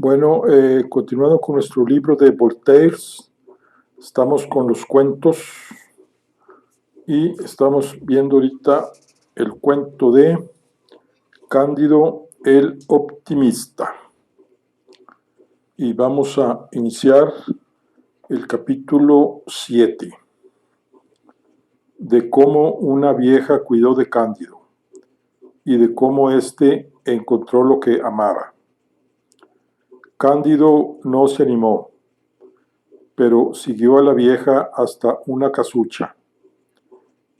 Bueno, continuando con nuestro libro de Voltaire, estamos con los cuentos y estamos viendo ahorita el cuento de Cándido el Optimista. Y vamos a iniciar el capítulo 7, de cómo una vieja cuidó de Cándido y de cómo éste encontró lo que amaba. Cándido no se animó, pero siguió a la vieja hasta una casucha.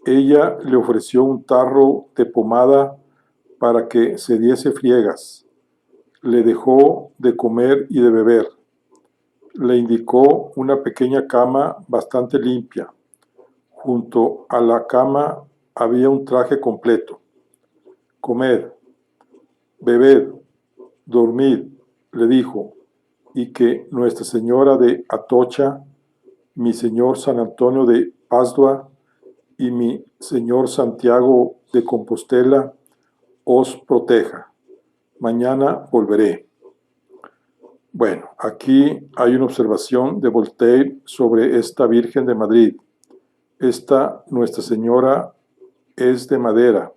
Ella le ofreció un tarro de pomada para que se diese friegas. Le dejó de comer y de beber. Le indicó una pequeña cama bastante limpia. Junto a la cama había un traje completo. Comed, bebed, dormid, le dijo, y que Nuestra Señora de Atocha, mi señor San Antonio de Pasdua y mi señor Santiago de Compostela os proteja. Mañana volveré. Bueno, aquí hay una observación de Voltaire sobre esta Virgen de Madrid. Esta Nuestra Señora es de madera.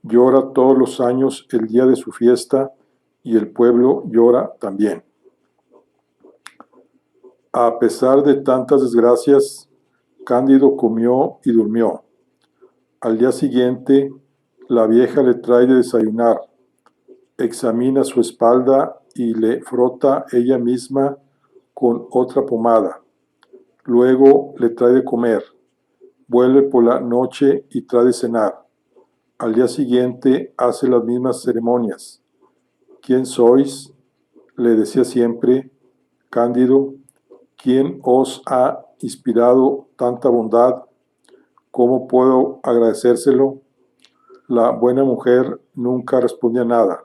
Llora todos los años el día de su fiesta y el pueblo llora también. A pesar de tantas desgracias, Cándido comió y durmió. Al día siguiente, la vieja le trae de desayunar, examina su espalda y le frota ella misma con otra pomada. Luego le trae de comer, vuelve por la noche y trae de cenar. Al día siguiente hace las mismas ceremonias. ¿Quién sois?, le decía siempre. Cándido, ¿quién os ha inspirado tanta bondad? ¿Cómo puedo agradecérselo? La buena mujer nunca respondía nada.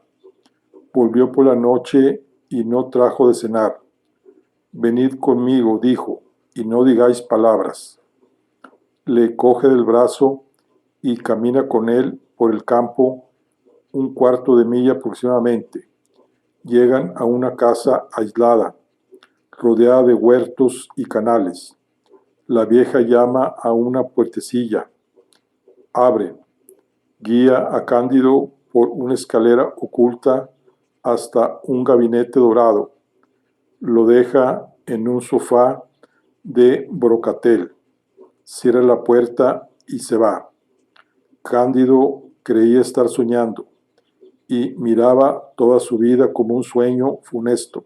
Volvió por la noche y no trajo de cenar. Venid conmigo, dijo, y no digáis palabras. Le coge del brazo y camina con él por el campo un cuarto de milla aproximadamente. Llegan a una casa aislada, rodeada de huertos y canales. La vieja llama a una puertecilla. Abre. Guía a Cándido por una escalera oculta hasta un gabinete dorado. Lo deja en un sofá de brocatel. Cierra la puerta y se va. Cándido creía estar soñando y miraba toda su vida como un sueño funesto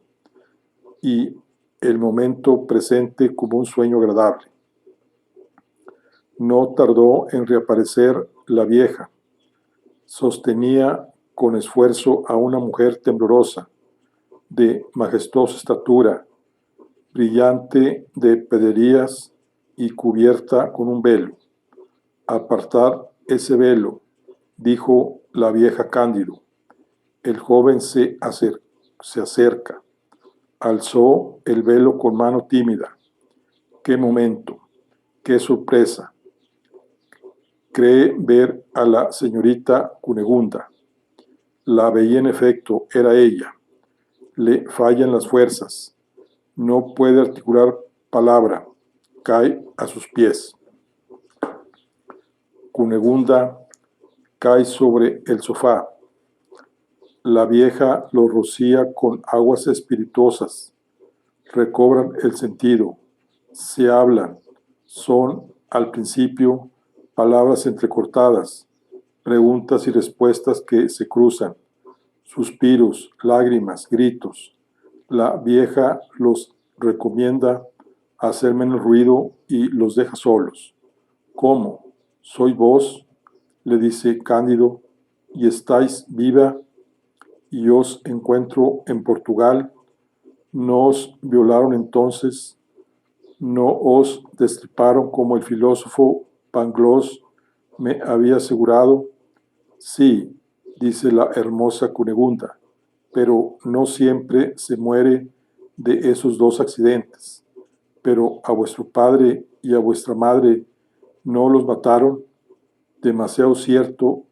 y el momento presente como un sueño agradable. No tardó en reaparecer la vieja. Sostenía con esfuerzo a una mujer temblorosa, de majestuosa estatura, brillante de pedrerías y cubierta con un velo. Apartad ese velo, dijo la vieja Cándido. El joven se acerca. Alzó el velo con mano tímida. ¡Qué momento! ¡Qué sorpresa! Cree ver a la señorita Cunegunda. La veía en efecto, era ella. Le fallan las fuerzas. No puede articular palabra. Cae a sus pies. Cunegunda cae sobre el sofá. La vieja lo rocía con aguas espirituosas. Recobran el sentido. Se hablan. Son, al principio, palabras entrecortadas, preguntas y respuestas que se cruzan, suspiros, lágrimas, gritos. La vieja los recomienda hacer menos ruido y los deja solos. ¿Cómo? ¿Soy vos?, le dice Cándido, y estáis viva, y os encuentro en Portugal. ¿No os violaron entonces? ¿No os destriparon como el filósofo Pangloss me había asegurado? Sí, dice la hermosa Cunegunda, pero no siempre se muere de esos dos accidentes. Pero a vuestro padre y a vuestra madre no los mataron. Demasiado cierto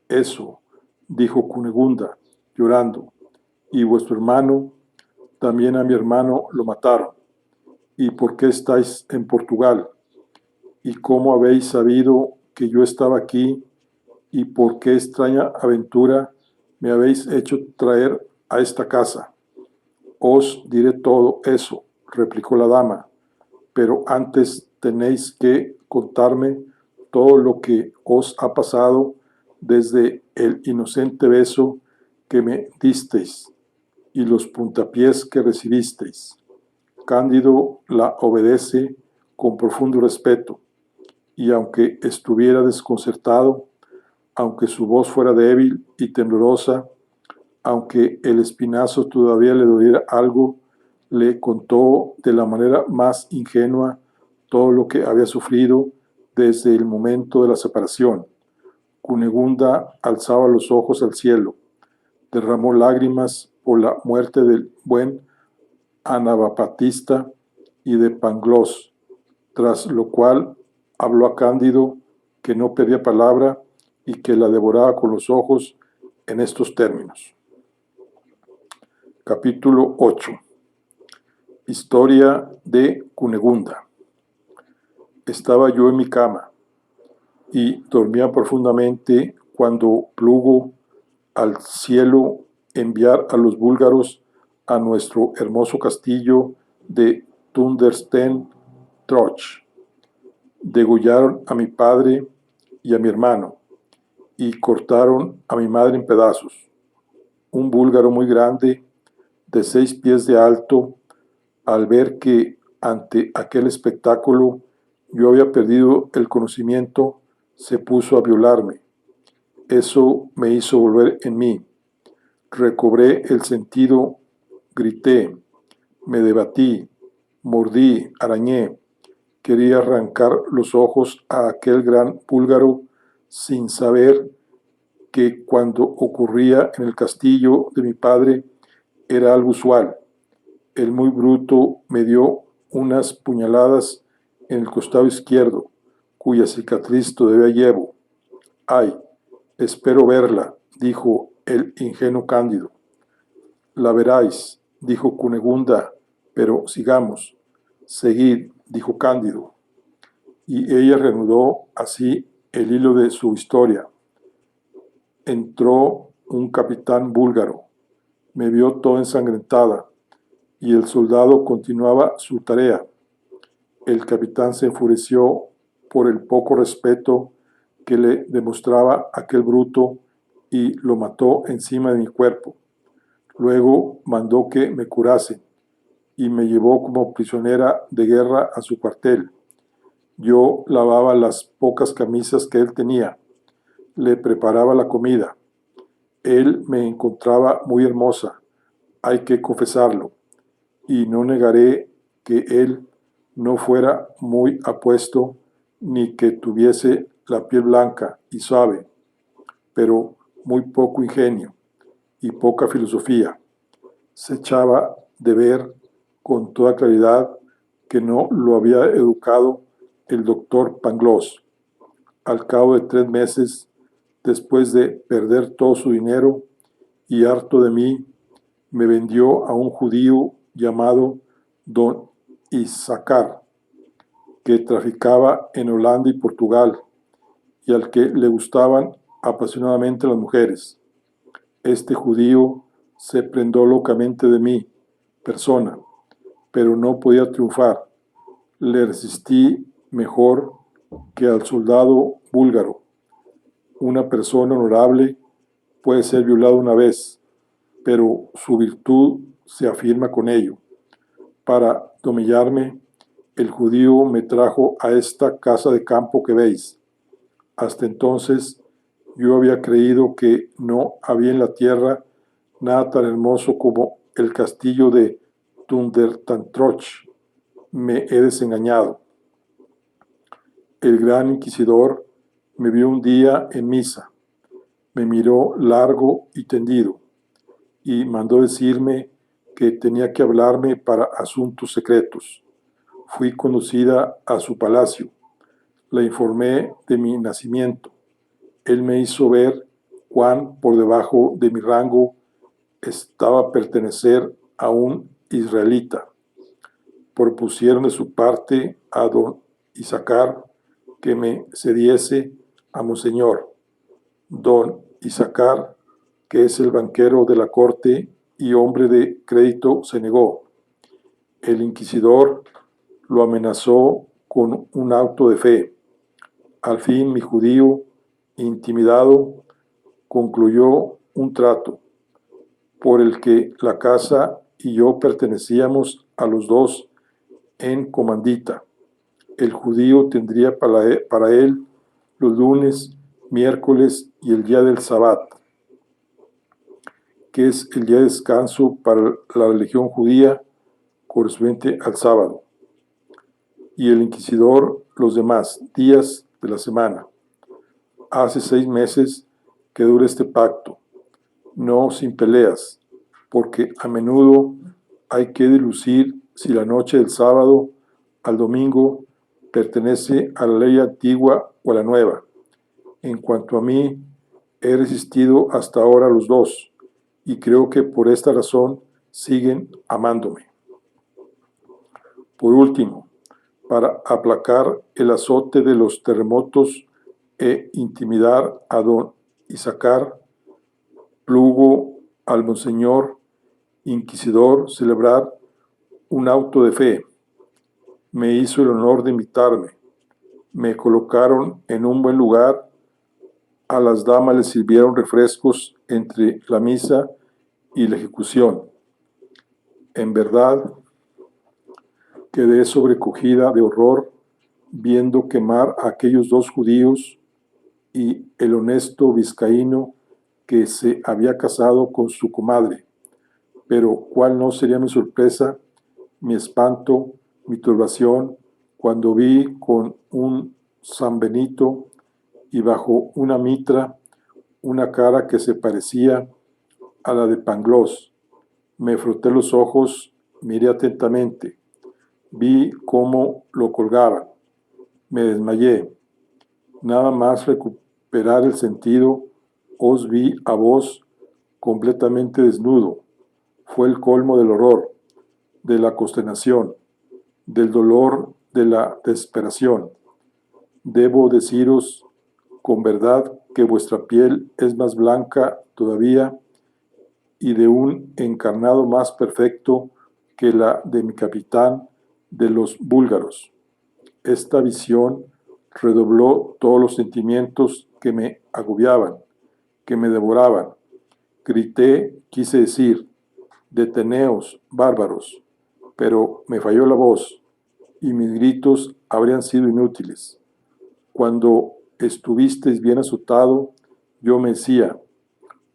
eso, dijo Cunegunda, llorando. Y vuestro hermano, también a mi hermano lo mataron. ¿Y por qué estáis en Portugal? ¿Y cómo habéis sabido que yo estaba aquí? ¿Y por qué extraña aventura me habéis hecho traer a esta casa? Os diré todo eso, replicó la dama, pero antes tenéis que contarme todo lo que os ha pasado desde el inocente beso que me disteis y los puntapiés que recibisteis. Cándido la obedece con profundo respeto, y aunque estuviera desconcertado, aunque su voz fuera débil y temblorosa, aunque el espinazo todavía le doliera algo, le contó de la manera más ingenua todo lo que había sufrido desde el momento de la separación. Cunegunda alzaba los ojos al cielo, derramó lágrimas por la muerte del buen Anabaptista y de Pangloss, tras lo cual habló a Cándido, que no perdía palabra y que la devoraba con los ojos en estos términos. Capítulo 8. Historia de Cunegunda. Estaba yo en mi cama y dormía profundamente cuando plugo al cielo enviar a los búlgaros a nuestro hermoso castillo de Thundersten Troch. Degollaron a mi padre y a mi hermano y cortaron a mi madre en pedazos. Un búlgaro muy grande, de 6 pies de alto, al ver que ante aquel espectáculo yo había perdido el conocimiento, se puso a violarme. Eso me hizo volver en mí. Recobré el sentido, grité, me debatí, mordí, arañé. Quería arrancar los ojos a aquel gran búlgaro sin saber que cuando ocurría en el castillo de mi padre era algo usual. El muy bruto me dio unas puñaladas en el costado izquierdo, cuya cicatriz todavía llevo. ¡Ay! Espero verla, dijo el ingenuo Cándido. La veráis, dijo Cunegunda, pero sigamos. Seguid, dijo Cándido. Y ella reanudó así el hilo de su historia. Entró un capitán búlgaro, me vio toda ensangrentada, y el soldado continuaba su tarea. El capitán se enfureció por el poco respeto que le demostraba aquel bruto y lo mató encima de mi cuerpo. Luego mandó que me curasen y me llevó como prisionera de guerra a su cuartel. Yo lavaba las pocas camisas que él tenía, le preparaba la comida. Él me encontraba muy hermosa, hay que confesarlo, y no negaré que él no fuera muy apuesto ni que tuviese la piel blanca y suave, pero muy poco ingenio y poca filosofía. Se echaba de ver con toda claridad que no lo había educado el doctor Pangloss. Al cabo de 3 meses, después de perder todo su dinero y harto de mí, me vendió a un judío llamado Don Issacar, que traficaba en Holanda y Portugal, y al que le gustaban apasionadamente las mujeres. Este judío se prendó locamente de mi persona, pero no podía triunfar. Le resistí mejor que al soldado búlgaro. Una persona honorable puede ser violada una vez, pero su virtud se afirma con ello. Para domillarme, el judío me trajo a esta casa de campo que veis. Hasta entonces yo había creído que no había en la tierra nada tan hermoso como el castillo de Thundertantroch. Me he desengañado. El gran inquisidor me vio un día en misa, me miró largo y tendido y mandó decirme que tenía que hablarme para asuntos secretos. Fui conducida a su palacio. Le informé de mi nacimiento. Él me hizo ver cuán por debajo de mi rango estaba pertenecer a un israelita. Propusieron de su parte a don Isacar que me cediese a monseñor. Don Isacar, que es el banquero de la corte y hombre de crédito, se negó. El inquisidor lo amenazó con un auto de fe. Al fin mi judío, intimidado, concluyó un trato por el que la casa y yo pertenecíamos a los dos en comandita. El judío tendría para él los lunes, miércoles y el día del Sabbat, que es el día de descanso para la religión judía correspondiente al sábado, y el inquisidor los demás días de la semana. Hace 6 meses que dura este pacto, no sin peleas, porque a menudo hay que dilucir si la noche del sábado al domingo pertenece a la ley antigua o a la nueva. En cuanto a mí, he resistido hasta ahora a los dos, y creo que por esta razón siguen amándome. Por último, para aplacar el azote de los terremotos e intimidar a don Isacar, plugo al monseñor inquisidor celebrar un auto de fe. Me hizo el honor de invitarme. Me colocaron en un buen lugar. A las damas les sirvieron refrescos entre la misa y la ejecución. En verdad, quedé sobrecogida de horror viendo quemar a aquellos 2 judíos y el honesto vizcaíno que se había casado con su comadre. Pero cuál no sería mi sorpresa, mi espanto, mi turbación, cuando vi con un San Benito y bajo una mitra una cara que se parecía a la de Pangloss. Me froté los ojos, miré atentamente, vi cómo lo colgaban. Me desmayé. Nada más recuperar el sentido, os vi a vos completamente desnudo. Fue el colmo del horror, de la consternación, del dolor, de la desesperación. Debo deciros con verdad que vuestra piel es más blanca todavía y de un encarnado más perfecto que la de mi capitán de los búlgaros. Esta visión redobló todos los sentimientos que me agobiaban, que me devoraban. Grité, quise decir, deteneos, bárbaros, pero me falló la voz y mis gritos habrían sido inútiles. Cuando estuvisteis bien azotado, yo me decía,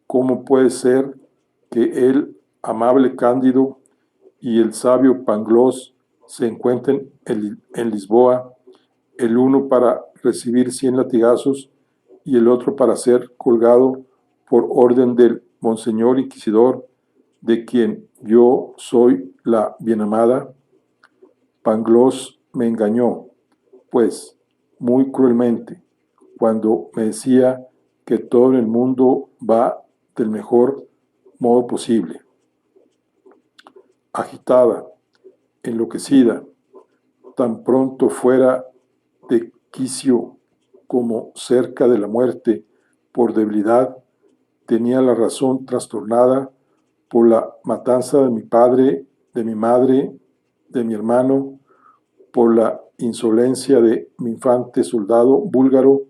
¿cómo puede ser que el amable Cándido y el sabio Pangloss se encuentren en Lisboa, el uno para recibir 100 latigazos y el otro para ser colgado por orden del monseñor inquisidor, de quien yo soy la bienamada? Pangloss me engañó, pues, muy cruelmente, cuando me decía que todo en el mundo va del mejor modo posible. Agitada, enloquecida, tan pronto fuera de quicio como cerca de la muerte por debilidad, tenía la razón trastornada por la matanza de mi padre, de mi madre, de mi hermano, por la insolencia de mi infante soldado búlgaro,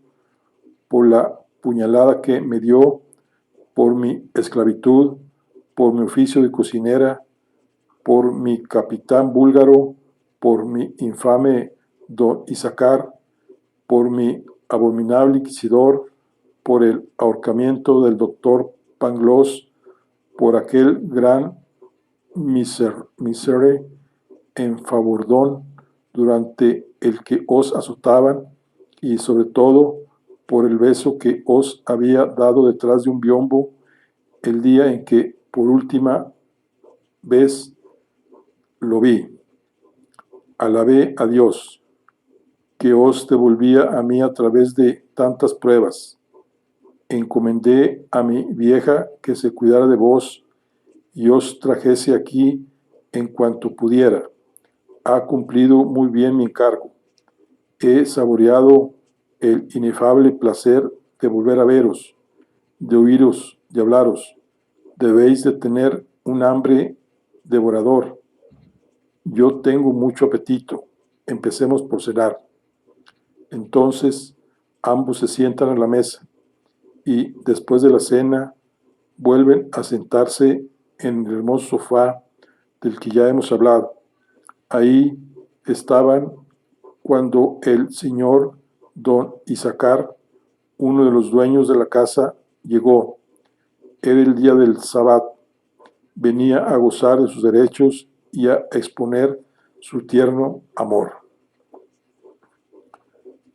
por la puñalada que me dio, por mi esclavitud, por mi oficio de cocinera, por mi capitán búlgaro, por mi infame don Isacar, por mi abominable inquisidor, por el ahorcamiento del doctor Pangloss, por aquel gran misere en Favordón durante el que os azotaban, y sobre todo por el beso que os había dado detrás de un biombo el día en que por última vez lo vi. Alabé a Dios, que os devolvía a mí a través de tantas pruebas. Encomendé a mi vieja que se cuidara de vos y os trajese aquí en cuanto pudiera. Ha cumplido muy bien mi encargo. He saboreado el inefable placer de volver a veros, de oíros, de hablaros. Debéis de tener un hambre devorador. Yo tengo mucho apetito. Empecemos por cenar. Entonces ambos se sientan a la mesa y después de la cena vuelven a sentarse en el hermoso sofá del que ya hemos hablado. Ahí estaban cuando el señor don Isaacar, uno de los dueños de la casa, llegó. Era el día del Sabbat. Venía a gozar de sus derechos y a exponer su tierno amor.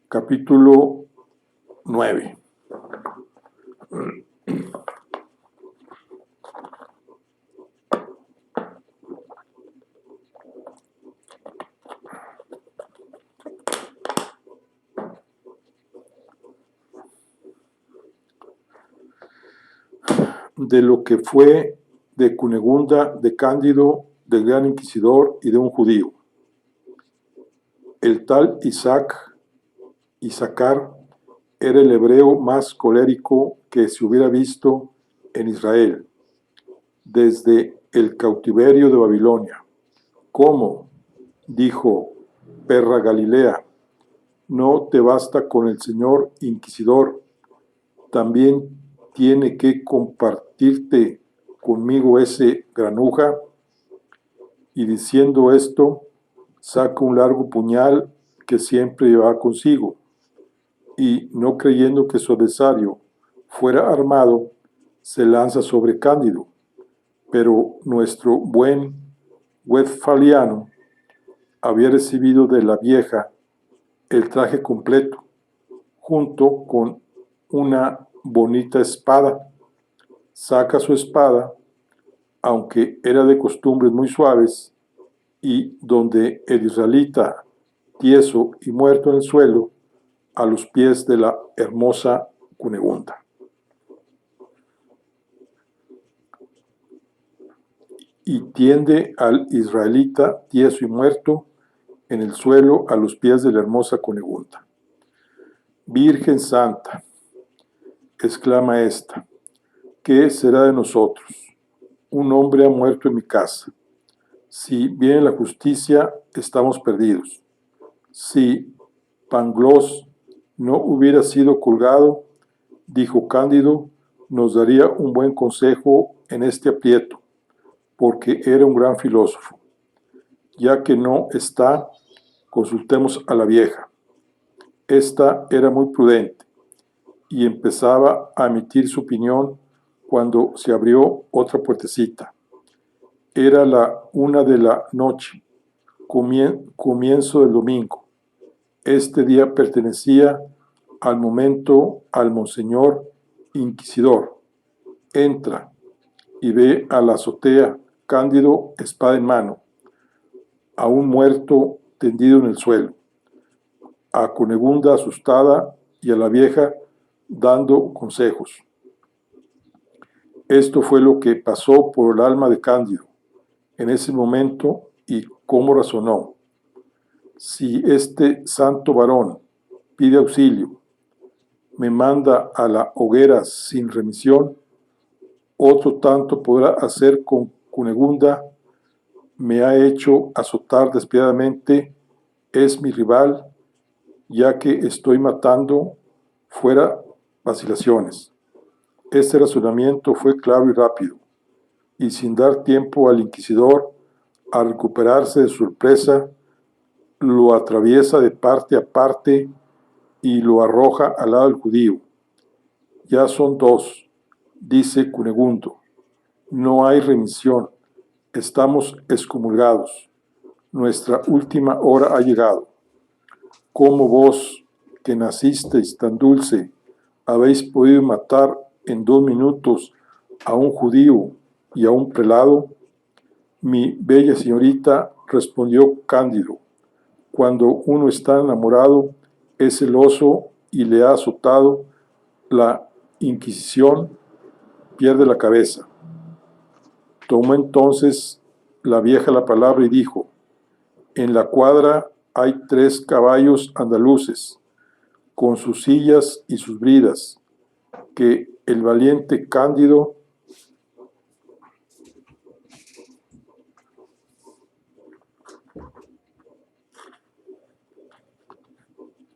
Capítulo 9. De lo que fue de Cunegunda, de Cándido, del gran inquisidor y de un judío. El tal Isaacar, era el hebreo más colérico que se hubiera visto en Israel desde el cautiverio de Babilonia. ¿Cómo? Dijo, perra Galilea, no te basta con el señor inquisidor, también tiene que compartirte conmigo ese granuja. Y diciendo esto, saca un largo puñal que siempre llevaba consigo, y no creyendo que su adversario fuera armado, se lanza sobre Cándido. Pero nuestro buen Westfaliano había recibido de la vieja el traje completo, junto con una bonita espada. Saca su espada, aunque era de costumbres muy suaves, y donde el israelita, tieso y muerto en el suelo, a los pies de la hermosa Cunegunda. Y tiende al israelita, tieso y muerto, en el suelo a los pies de la hermosa Cunegunda. Virgen Santa, exclama ésta, ¿qué será de nosotros? Un hombre ha muerto en mi casa. Si viene la justicia, estamos perdidos. Si Pangloss no hubiera sido colgado, dijo Cándido, nos daría un buen consejo en este aprieto, porque era un gran filósofo. Ya que no está, consultemos a la vieja. Esta era muy prudente y empezaba a emitir su opinión cuando se abrió otra puertecita. Era la 1 de la noche, comienzo del domingo. Este día pertenecía al momento al monseñor inquisidor. Entra y ve a la azotea, Cándido, espada en mano, a un muerto tendido en el suelo, a Cunegunda asustada y a la vieja dando consejos. Esto fue lo que pasó por el alma de Cándido en ese momento y cómo razonó. Si este santo varón pide auxilio, me manda a la hoguera sin remisión, otro tanto podrá hacer con Cunegunda, me ha hecho azotar despiadadamente, es mi rival, ya que estoy matando fuera vacilaciones. Este razonamiento fue claro y rápido, y sin dar tiempo al inquisidor a recuperarse de su sorpresa, lo atraviesa de parte a parte y lo arroja al lado del judío. Ya son dos, dice Cunegundo. No hay remisión. Estamos excomulgados. Nuestra última hora ha llegado. ¿Cómo vos, que nacisteis tan dulce, habéis podido matar en 2 minutos a un judío y a un prelado? Mi bella señorita, respondió Cándido, cuando uno está enamorado, es celoso y le ha azotado la Inquisición, pierde la cabeza. Tomó entonces la vieja la palabra y dijo: en la cuadra hay 3 caballos andaluces, con sus sillas y sus bridas, que el valiente Cándido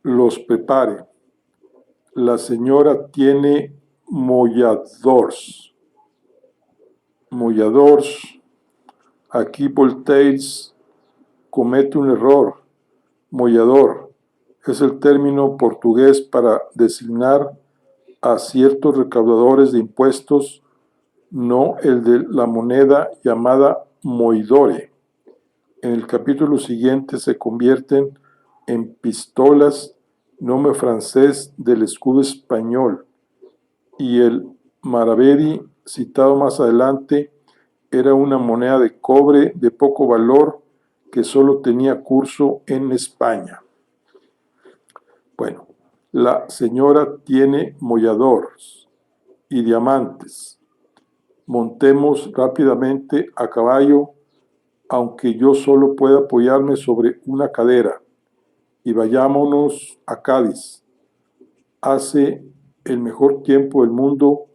los prepare. La señora tiene molladors. Molladors. Aquí Voltaire comete un error. Mollador es el término portugués para designar a ciertos recaudadores de impuestos, no el de la moneda llamada moidore. En el capítulo siguiente se convierten en pistolas, nombre francés del escudo español, y el maravedi, citado más adelante, era una moneda de cobre de poco valor que solo tenía curso en España. Bueno, la señora tiene molladores y diamantes. Montemos rápidamente a caballo, aunque yo solo pueda apoyarme sobre una cadera, y vayámonos a Cádiz. Hace el mejor tiempo del mundo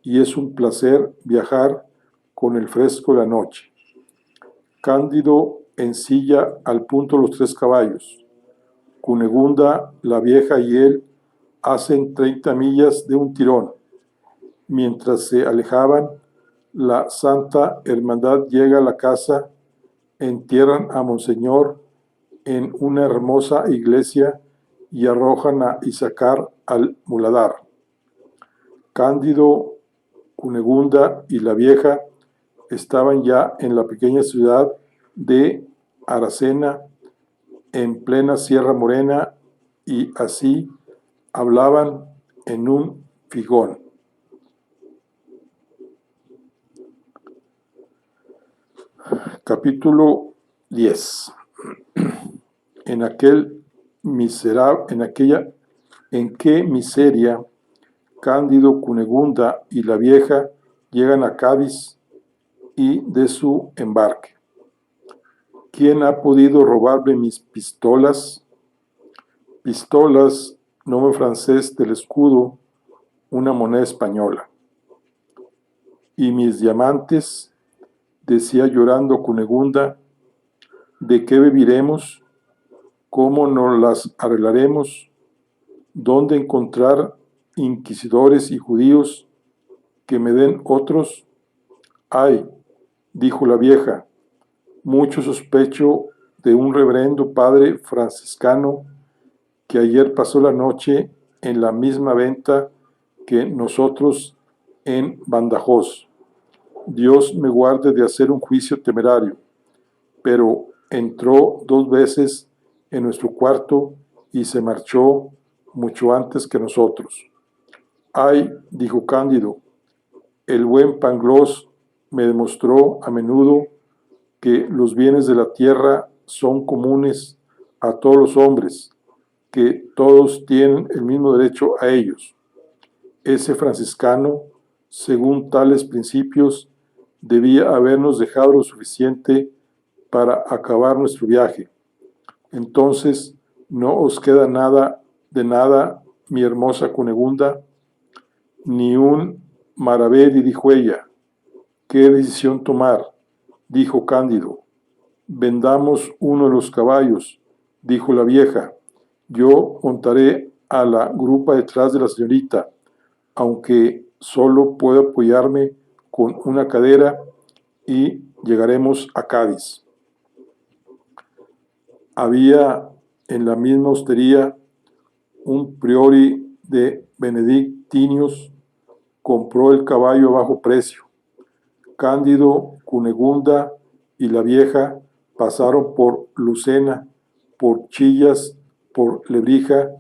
y es un placer viajar con el fresco de la noche. Cándido ensilla al punto los 3 caballos. Cunegunda, la vieja y él hacen 30 millas de un tirón. Mientras se alejaban, la Santa Hermandad llega a la casa, entierran a Monseñor en una hermosa iglesia y arrojan a Isaacar al muladar. Cándido, Cunegunda y la vieja estaban ya en la pequeña ciudad de Aracena, en plena Sierra Morena, y así hablaban en un figón. Capítulo 10. En qué miseria Cándido, Cunegunda y la vieja llegan a Cádiz y de su embarque. ¿Quién ha podido robarme mis pistolas? Pistolas, nombre francés del escudo, una moneda española. Y mis diamantes, decía llorando Cunegunda, ¿de qué viviremos? ¿Cómo nos las arreglaremos? ¿Dónde encontrar inquisidores y judíos que me den otros? Ay, dijo la vieja, mucho sospecho de un reverendo padre franciscano que ayer pasó la noche en la misma venta que nosotros en Badajoz. Dios me guarde de hacer un juicio temerario, pero entró 2 veces en nuestro cuarto y se marchó mucho antes que nosotros. Ay, dijo Cándido, el buen Pangloss me demostró a menudo que los bienes de la tierra son comunes a todos los hombres, que todos tienen el mismo derecho a ellos. Ese franciscano, según tales principios, debía habernos dejado lo suficiente para acabar nuestro viaje. Entonces, ¿no os queda nada de nada, mi hermosa Cunegunda? Ni un maravedi, dijo ella. ¿Qué decisión tomar? Dijo Cándido. Vendamos uno de los caballos, dijo la vieja. Yo montaré a la grupa detrás de la señorita, aunque solo puedo apoyarme con una cadera, y llegaremos a Cádiz. Había en la misma hostería un priori de benedictinos, compró el caballo a bajo precio. Cándido, Cunegunda y la vieja pasaron por Lucena, por Chillas, por Lebrija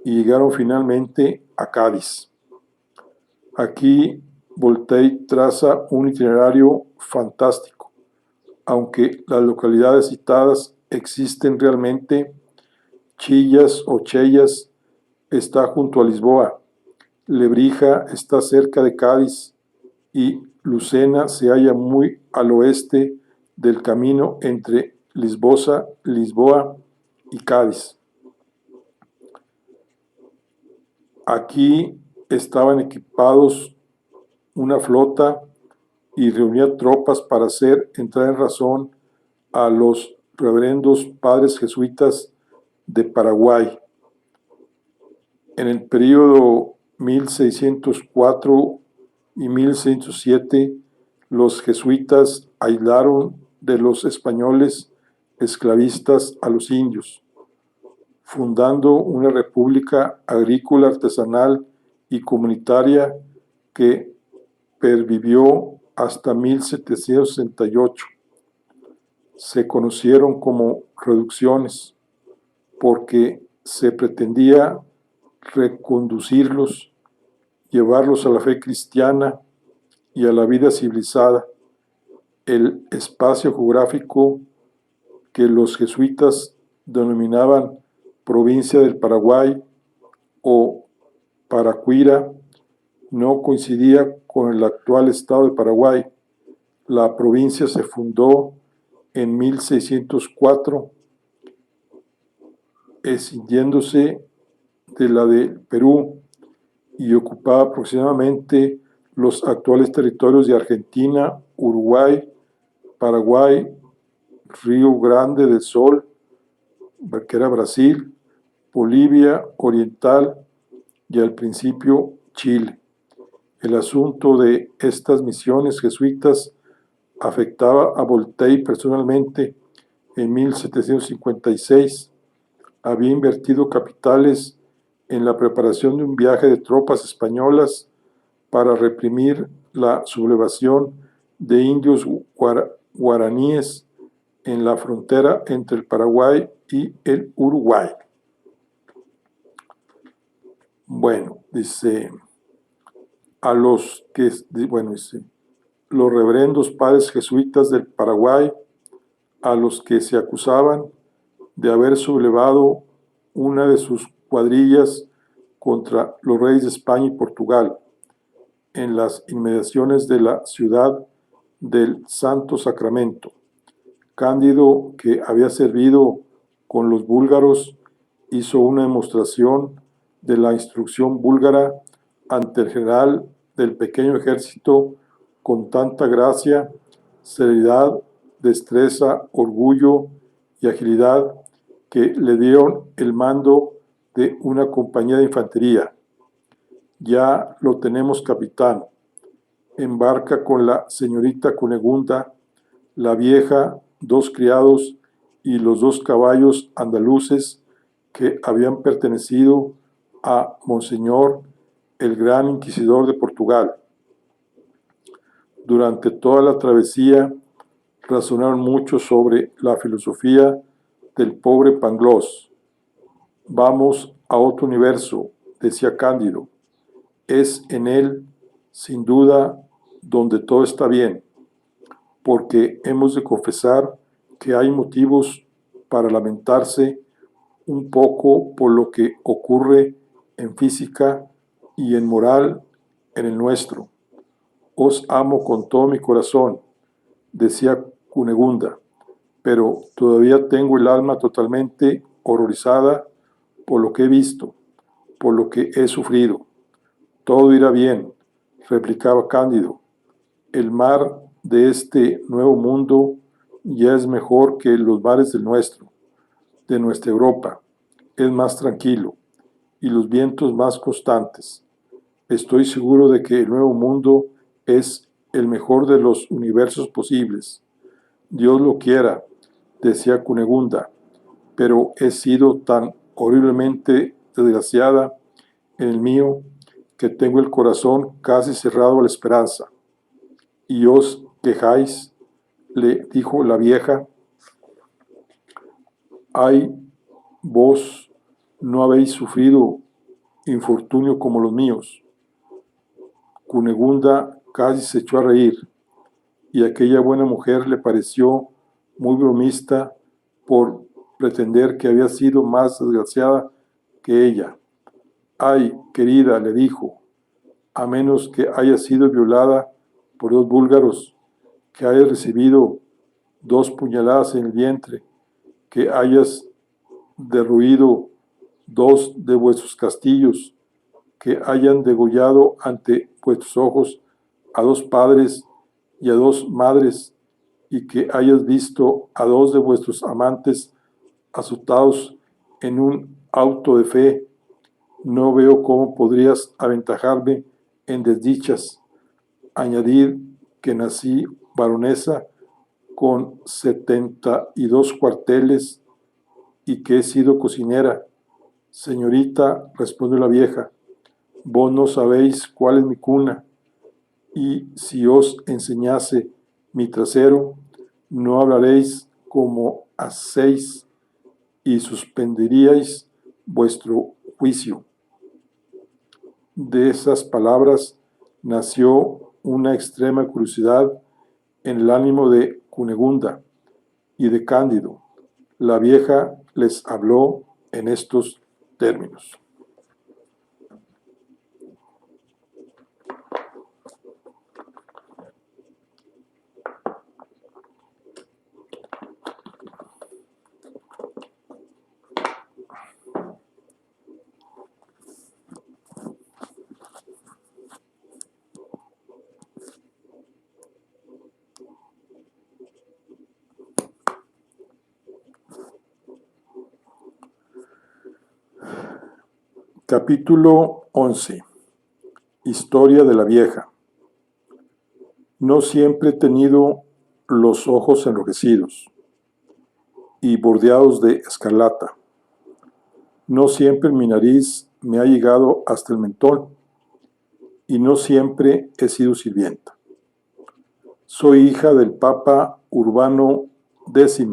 y llegaron finalmente a Cádiz. Aquí Voltaire traza un itinerario fantástico. Aunque las localidades citadas existen realmente, Chillas o Cheyas está junto a Lisboa, Lebrija está cerca de Cádiz y Lucena se halla muy al oeste del camino entre Lisboa y Cádiz. Aquí estaban equipados una flota y reunía tropas para hacer entrar en razón a los reverendos padres jesuitas de Paraguay. En el período 1604 y 1607, los jesuitas aislaron de los españoles esclavistas a los indios, fundando una república agrícola, artesanal y comunitaria que pervivió hasta 1768. Se conocieron como reducciones porque se pretendía reconducirlos, llevarlos a la fe cristiana y a la vida civilizada. El espacio geográfico que los jesuitas denominaban provincia del Paraguay o Paracuira no coincidía con el actual estado de Paraguay. La provincia se fundó en 1604, escindiéndose de la de Perú, y ocupaba aproximadamente los actuales territorios de Argentina, Uruguay, Paraguay, Río Grande del Sol, que era Brasil, Bolivia Oriental y al principio Chile. El asunto de estas misiones jesuitas afectaba a Voltaire personalmente. En 1756 había invertido capitales en la preparación de un viaje de tropas españolas para reprimir la sublevación de indios guaraníes en la frontera entre el Paraguay y el Uruguay. Bueno, dice, los reverendos padres jesuitas del Paraguay, a los que se acusaban de haber sublevado una de sus cuadrillas contra los reyes de España y Portugal en las inmediaciones de la ciudad del Santo Sacramento. Cándido, que había servido con los búlgaros, hizo una demostración de la instrucción búlgara ante el general del pequeño ejército con tanta gracia, serenidad, destreza, orgullo y agilidad que le dieron el mando de una compañía de infantería. Ya lo tenemos, capitán. Embarca con la señorita Cunegunda, la vieja, 2 criados y los 2 caballos andaluces que habían pertenecido a Monseñor, el gran inquisidor de Portugal. Durante toda la travesía razonaron mucho sobre la filosofía del pobre Pangloss. Vamos a otro universo, decía Cándido. Es en él, sin duda, donde todo está bien, porque hemos de confesar que hay motivos para lamentarse un poco por lo que ocurre en física y en moral en el nuestro. Os amo con todo mi corazón, decía Cunegunda, pero todavía tengo el alma totalmente horrorizada por lo que he visto, por lo que he sufrido. Todo irá bien, replicaba Cándido. El mar de este nuevo mundo ya es mejor que los mares del nuestro, de nuestra Europa. Es más tranquilo y los vientos más constantes. Estoy seguro de que el nuevo mundo es el mejor de los universos posibles. Dios lo quiera, decía Cunegunda, pero he sido tan horriblemente desgraciada en el mío que tengo el corazón casi cerrado a la esperanza. Y os quejáis, le dijo la vieja. Ay, vos no habéis sufrido infortunio como los míos. Cunegunda casi se echó a reír, y aquella buena mujer le pareció muy bromista por pretender que había sido más desgraciada que ella. Ay, querida, le dijo, a menos que haya sido violada por 2 búlgaros, que haya recibido 2 puñaladas en el vientre, que hayas derruido 2 de vuestros castillos, que hayan degollado ante vuestros ojos a 2 padres y a 2 madres, y que hayas visto a 2 de vuestros amantes azotados en un auto de fe, no veo cómo podrías aventajarme en desdichas. Añadir que nací baronesa con 72 cuarteles y que he sido cocinera. Señorita, respondió la vieja, vos no sabéis cuál es mi cuna, y si os enseñase mi trasero, no hablaréis como hacéis y suspenderíais vuestro juicio. De esas palabras nació una extrema curiosidad en el ánimo de Cunegunda y de Cándido. La vieja les habló en estos términos. Capítulo 11. Historia de la vieja. No siempre he tenido los ojos enrojecidos y bordeados de escarlata. No siempre mi nariz me ha llegado hasta el mentón y no siempre he sido sirvienta. Soy hija del Papa Urbano X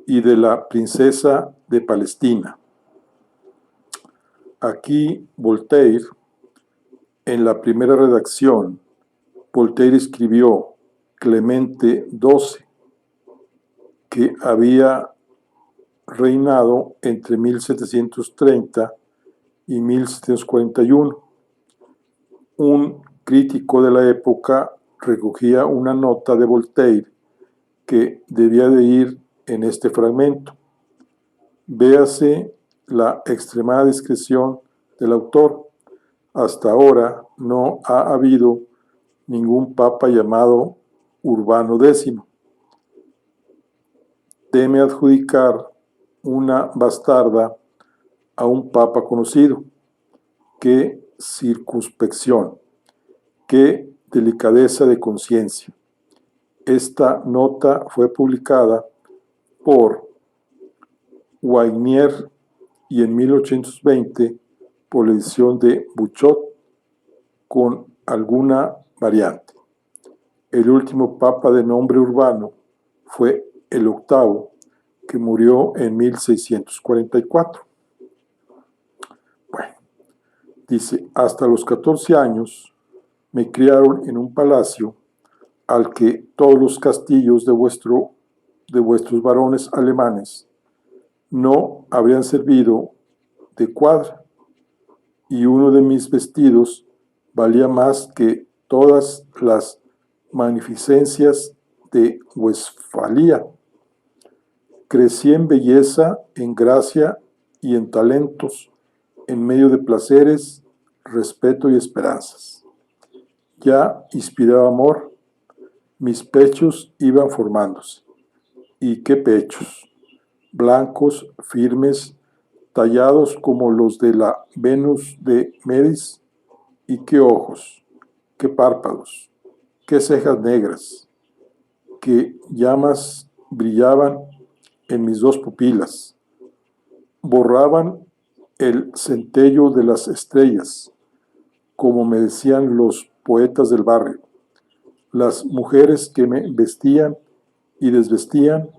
y de la princesa de Palestina. Aquí Voltaire, en la primera redacción, Voltaire escribió Clemente XII, que había reinado entre 1730 y 1741. Un crítico de la época recogía una nota de Voltaire que debía de ir en este fragmento. Véase la extremada discreción del autor. Hasta ahora no ha habido ningún papa llamado Urbano X. Teme adjudicar una bastarda a un papa conocido. ¡Qué circunspección! ¡Qué delicadeza de conciencia! Esta nota fue publicada por Waignier y en 1820 por la edición de Buchot con alguna variante. El último papa de nombre Urbano fue el octavo, que murió en 1644. Bueno, dice, hasta los 14 años me criaron en un palacio al que todos los castillos de vuestros varones alemanes no habrían servido de cuadra, y uno de mis vestidos valía más que todas las magnificencias de Westfalia. Crecí en belleza, en gracia y en talentos, en medio de placeres, respeto y esperanzas. Ya inspiraba amor, mis pechos iban formándose. ¿Y qué pechos? Blancos, firmes, tallados como los de la Venus de Medis. ¿Y qué ojos? ¿Qué párpados? ¿Qué cejas negras? ¿Qué llamas brillaban en mis 2 pupilas? Borraban el centello de las estrellas, como me decían los poetas del barrio. Las mujeres que me vestían y desvestían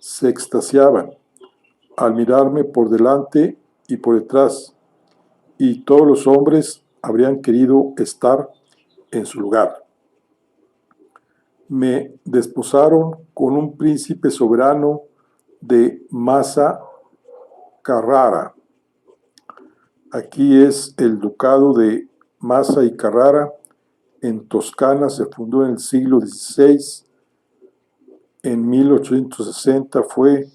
se extasiaban al mirarme por delante y por detrás, y todos los hombres habrían querido estar en su lugar. Me desposaron con un príncipe soberano de Massa Carrara. Aquí es el ducado de Massa y Carrara. En Toscana se fundó en el siglo XVI en 1860 fue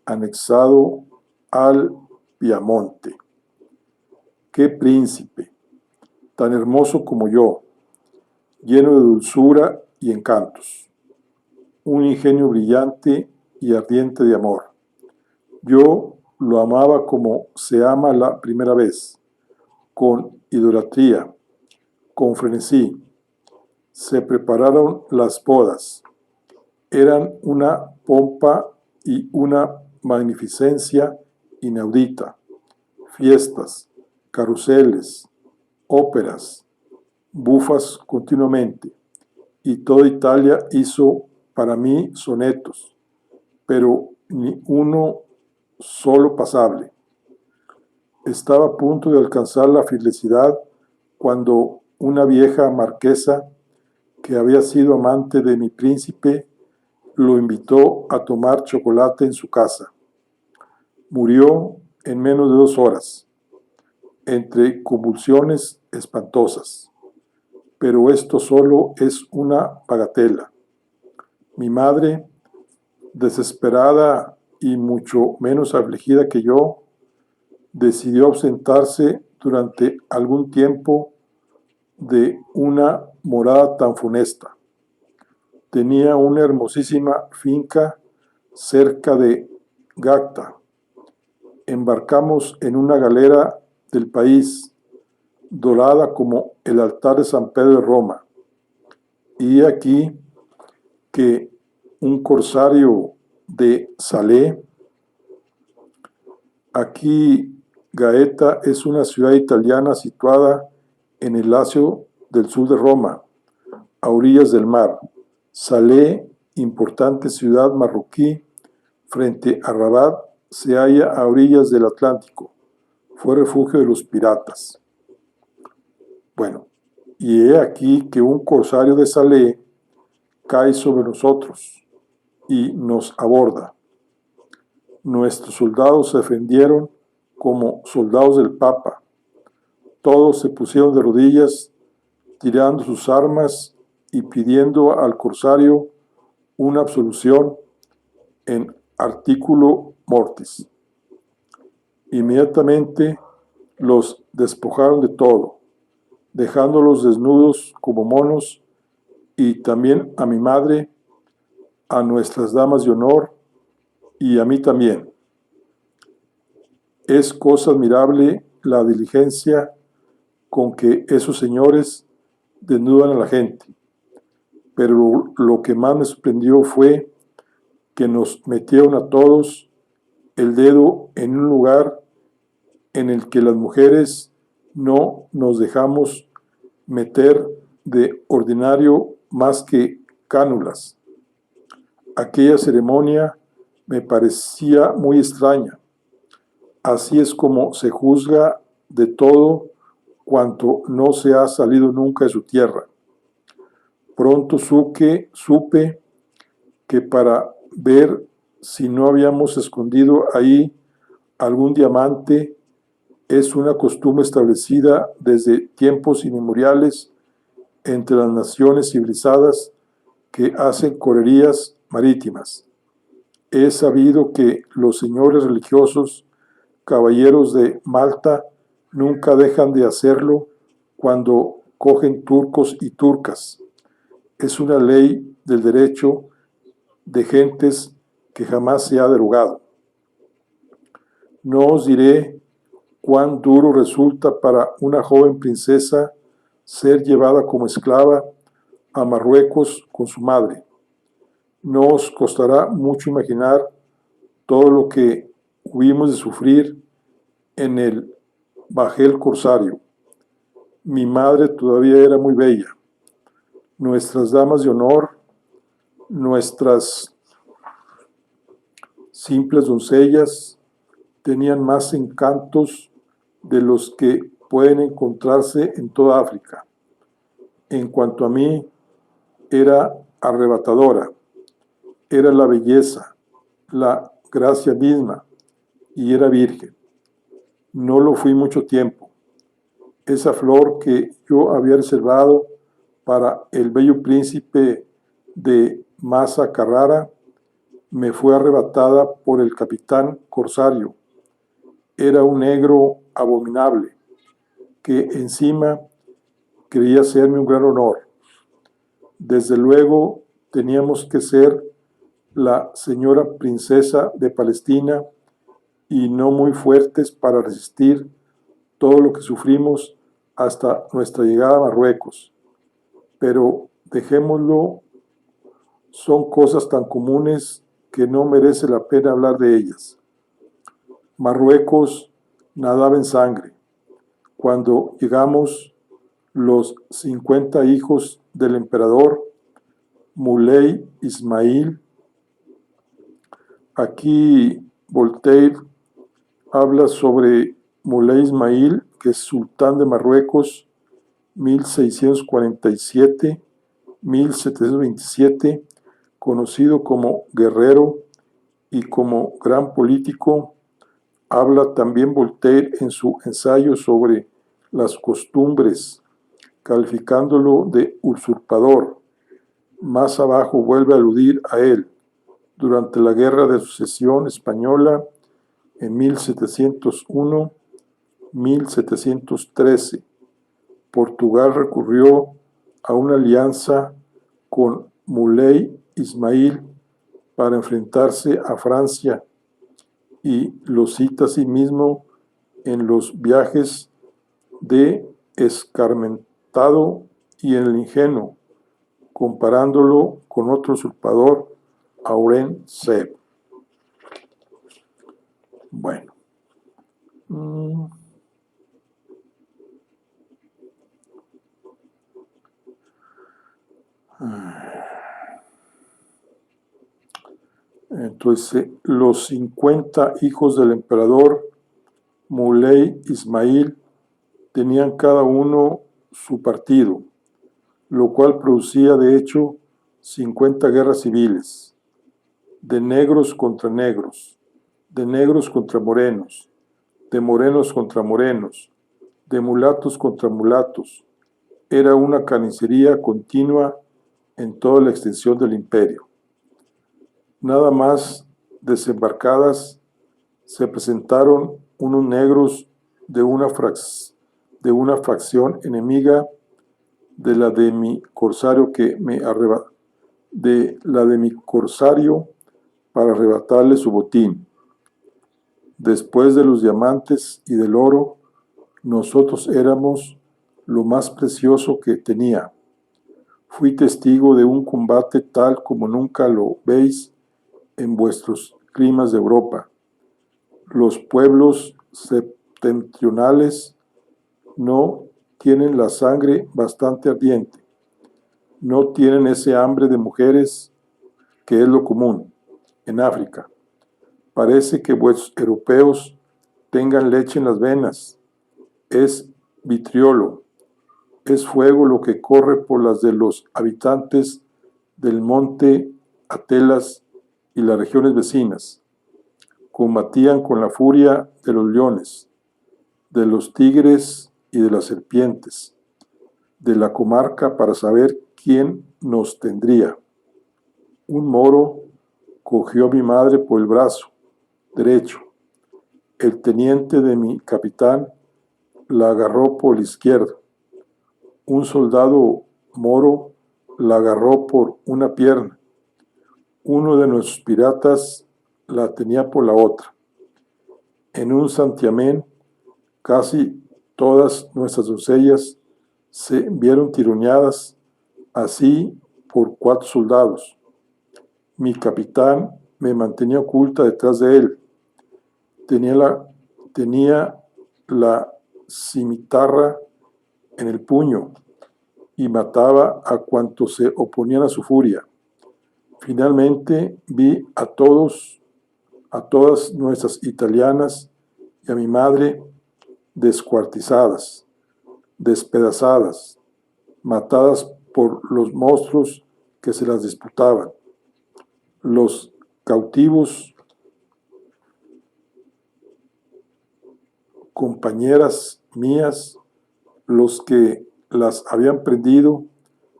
anexado al Piamonte. ¡Qué príncipe! Tan hermoso como yo, lleno de dulzura y encantos, un ingenio brillante y ardiente de amor. Yo lo amaba como se ama la primera vez, con idolatría, con frenesí. Se prepararon las bodas. Eran una pompa y una magnificencia inaudita. Fiestas, carruseles, óperas, bufas continuamente. Y toda Italia hizo para mí sonetos, pero ni uno solo pasable. Estaba a punto de alcanzar la felicidad cuando una vieja marquesa, que había sido amante de mi príncipe, lo invitó a tomar chocolate en su casa. Murió en menos de 2 horas, entre convulsiones espantosas. Pero esto solo es una bagatela. Mi madre, desesperada y mucho menos afligida que yo, decidió ausentarse durante algún tiempo de una morada tan funesta. Tenía una hermosísima finca cerca de Gacta. Embarcamos en una galera del país, dorada como el altar de San Pedro de Roma. Y aquí que un corsario de Salé, aquí Gaeta es una ciudad italiana situada en el Lacio del sur de Roma, a orillas del mar. Salé, importante ciudad marroquí, frente a Rabat, se halla a orillas del Atlántico. Fue refugio de los piratas. Bueno, y he aquí que un corsario de Salé cae sobre nosotros y nos aborda. Nuestros soldados se defendieron como soldados del Papa. Todos se pusieron de rodillas, tirando sus armas y pidiendo al corsario una absolución en artículo mortis. Inmediatamente los despojaron de todo, dejándolos desnudos como monos, y también a mi madre, a nuestras damas de honor y a mí también. Es cosa admirable la diligencia con que esos señores desnudan a la gente, pero lo que más me sorprendió fue que nos metieron a todos el dedo en un lugar en el que las mujeres no nos dejamos meter de ordinario más que cánulas. Aquella ceremonia me parecía muy extraña. Así es como se juzga de todo cuanto no se ha salido nunca de su tierra. Pronto supe que para ver si no habíamos escondido ahí algún diamante es una costumbre establecida desde tiempos inmemoriales entre las naciones civilizadas que hacen correrías marítimas. He sabido que los señores religiosos, caballeros de Malta, nunca dejan de hacerlo cuando cogen turcos y turcas. Es una ley del derecho de gentes que jamás se ha derogado. No os diré cuán duro resulta para una joven princesa ser llevada como esclava a Marruecos con su madre. No os costará mucho imaginar todo lo que hubimos de sufrir en el bajel corsario. Mi madre todavía era muy bella. Nuestras damas de honor, nuestras simples doncellas, tenían más encantos de los que pueden encontrarse en toda África. En cuanto a mí, era arrebatadora, era la belleza, la gracia misma, y era virgen. No lo fui mucho tiempo. Esa flor que yo había reservado para el bello príncipe de Massa Carrara me fue arrebatada por el capitán corsario. Era un negro abominable, que encima creía hacerme un gran honor. Desde luego teníamos que ser la señora princesa de Palestina y no muy fuertes para resistir todo lo que sufrimos hasta nuestra llegada a Marruecos. Pero dejémoslo, son cosas tan comunes que no merece la pena hablar de ellas. Marruecos nadaba en sangre. Cuando llegamos, los 50 hijos del emperador Muley Ismail, aquí Voltaire habla sobre Muley Ismail, que es sultán de Marruecos, 1647-1727, conocido como guerrero y como gran político. Habla también Voltaire en su ensayo sobre las costumbres, calificándolo de usurpador. Más abajo vuelve a aludir a él. Durante la Guerra de Sucesión Española, en 1701-1713, Portugal recurrió a una alianza con Muley Ismail para enfrentarse a Francia, y lo cita asimismo en los viajes de Escarmentado y en el Ingenuo, comparándolo con otro usurpador, Aurangzeb. Bueno. Entonces, los 50 hijos del emperador Muley Ismail tenían cada uno su partido, lo cual producía de hecho 50 guerras civiles, de negros contra negros, de negros contra morenos, de morenos contra morenos, de mulatos contra mulatos. Era una carnicería continua en toda la extensión del imperio. Nada más desembarcadas, se presentaron unos negros de una facción enemiga de la de mi corsario para arrebatarle su botín. Después de los diamantes y del oro, nosotros éramos lo más precioso que tenía. Fui testigo de un combate tal como nunca lo veis en vuestros climas de Europa. Los pueblos septentrionales no tienen la sangre bastante ardiente, no tienen ese hambre de mujeres que es lo común en África. Parece que vuestros europeos tengan leche en las venas. Es vitriolo, es fuego lo que corre por las de los habitantes del monte Atelas y las regiones vecinas. Combatían con la furia de los leones, de los tigres y de las serpientes, de la comarca para saber quién nos tendría. Un moro cogió a mi madre por el brazo derecho. El teniente de mi capitán la agarró por el izquierdo. Un soldado moro la agarró por una pierna. Uno de nuestros piratas la tenía por la otra. En un santiamén, casi todas nuestras doncellas se vieron tironeadas así por 4 soldados. Mi capitán me mantenía oculta detrás de él. Tenía la cimitarra en el puño y mataba a cuantos se oponían a su furia. Finalmente vi a todas nuestras italianas y a mi madre descuartizadas, despedazadas, matadas por los monstruos que se las disputaban. Los cautivos, compañeras mías, los que las habían prendido,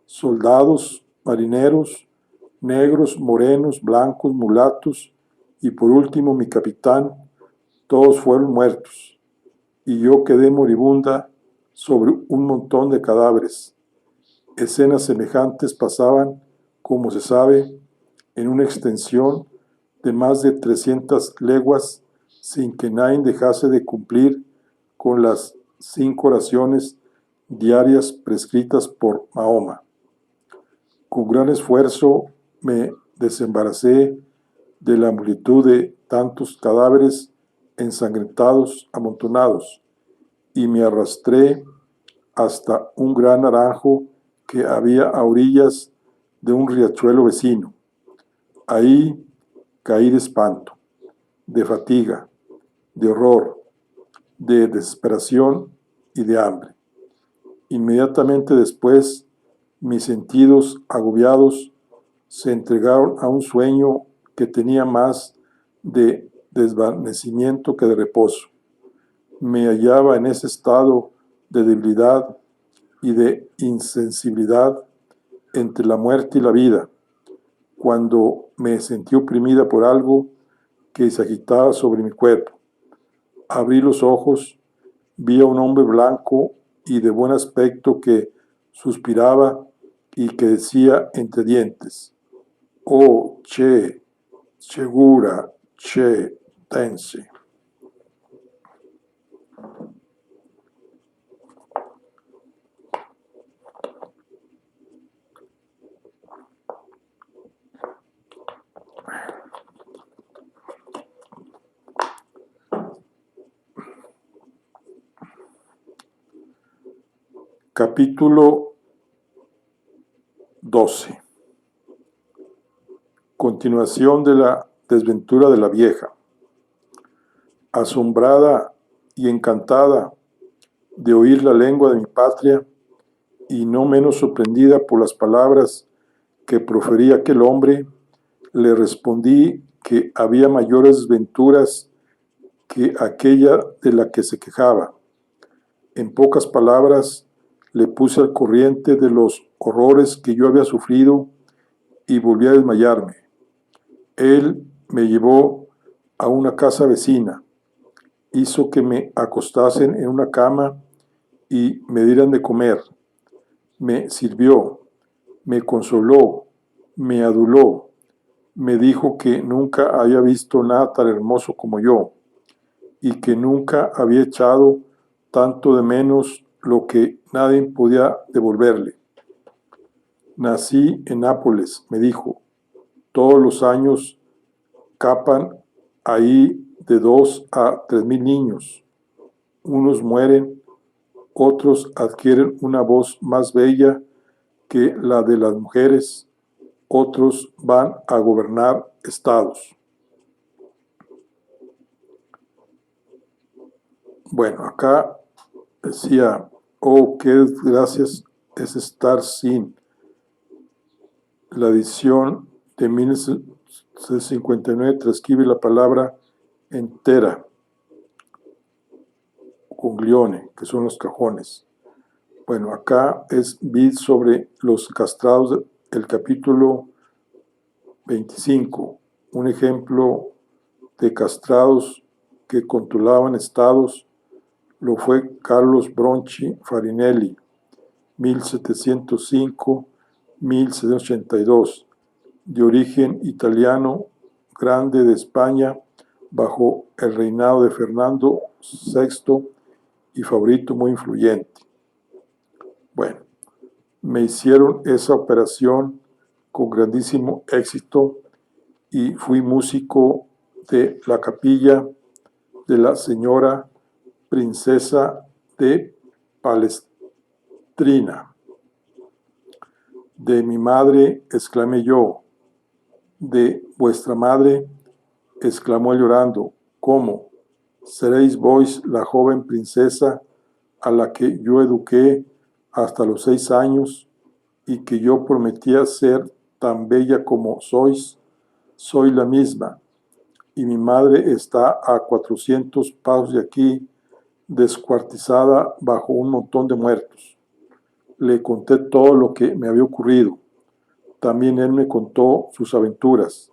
soldados, marineros, negros, morenos, blancos, mulatos, y por último mi capitán, todos fueron muertos, y yo quedé moribunda sobre un montón de cadáveres. Escenas semejantes pasaban, como se sabe, en una extensión de más de 300 leguas, sin que nadie dejase de cumplir con las 5 oraciones diarias prescritas por Mahoma. Con gran esfuerzo me desembaracé de la multitud de tantos cadáveres ensangrentados, amontonados, y me arrastré hasta un gran naranjo que había a orillas de un riachuelo vecino. Ahí caí de espanto, de fatiga, de horror, de desesperación y de hambre. Inmediatamente después, mis sentidos agobiados se entregaron a un sueño que tenía más de desvanecimiento que de reposo. Me hallaba en ese estado de debilidad y de insensibilidad entre la muerte y la vida, cuando me sentí oprimida por algo que se agitaba sobre mi cuerpo. Abrí los ojos, vi a un hombre blanco y de buen aspecto que suspiraba y que decía entre dientes: «Oh, Che, Segura, Che, Tense». Capítulo 12. Continuación de la desventura de la vieja. Asombrada y encantada de oír la lengua de mi patria, y no menos sorprendida por las palabras que profería aquel hombre, le respondí que había mayores desventuras que aquella de la que se quejaba. En pocas palabras, le puse al corriente de los horrores que yo había sufrido y volví a desmayarme. Él me llevó a una casa vecina, hizo que me acostasen en una cama y me dieran de comer. Me sirvió, me consoló, me aduló, me dijo que nunca había visto nada tan hermoso como yo y que nunca había echado tanto de menos lo que nadie podía devolverle. Nací en Nápoles, me dijo. Todos los años capan ahí de 2 a 3,000 niños. Unos mueren, otros adquieren una voz más bella que la de las mujeres, otros van a gobernar estados. Bueno, acá decía: oh, qué desgracias es estar sin. La edición de 1959 transcribe la palabra entera, con glione, que son los cajones. Bueno, acá es vid sobre los castrados, el capítulo 25, un ejemplo de castrados que controlaban estados, lo fue Carlos Bronchi Farinelli, 1705-1782, de origen italiano, grande de España, bajo el reinado de Fernando VI y favorito muy influyente. Bueno, me hicieron esa operación con grandísimo éxito y fui músico de la capilla de la señora princesa de Palestrina. De mi madre, exclamé yo. De vuestra madre, exclamó llorando. ¿Cómo? ¿Seréis vos la joven princesa a la que yo eduqué hasta los 6 años y que yo prometía ser tan bella como sois? Soy la misma, y mi madre está a 400 pasos de aquí, descuartizada bajo un montón de muertos. Le conté todo lo que me había ocurrido. También él me contó sus aventuras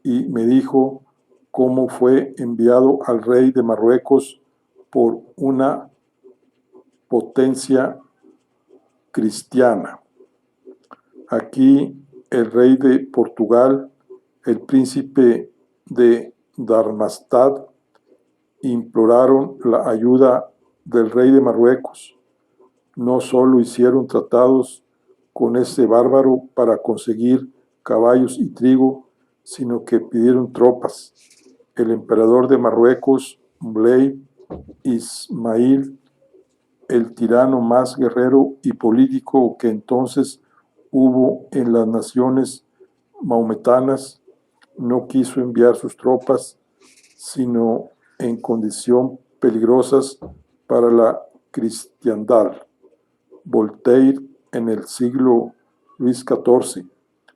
y me dijo cómo fue enviado al rey de Marruecos por una potencia cristiana. Aquí el rey de Portugal, el príncipe de Darmstadt, imploraron la ayuda del rey de Marruecos. No solo hicieron tratados con ese bárbaro para conseguir caballos y trigo, sino que pidieron tropas. El emperador de Marruecos, Moulay Ismail, el tirano más guerrero y político que entonces hubo en las naciones maometanas, no quiso enviar sus tropas, sino en condiciones peligrosas para la cristiandad. Voltaire en el siglo Luis XIV.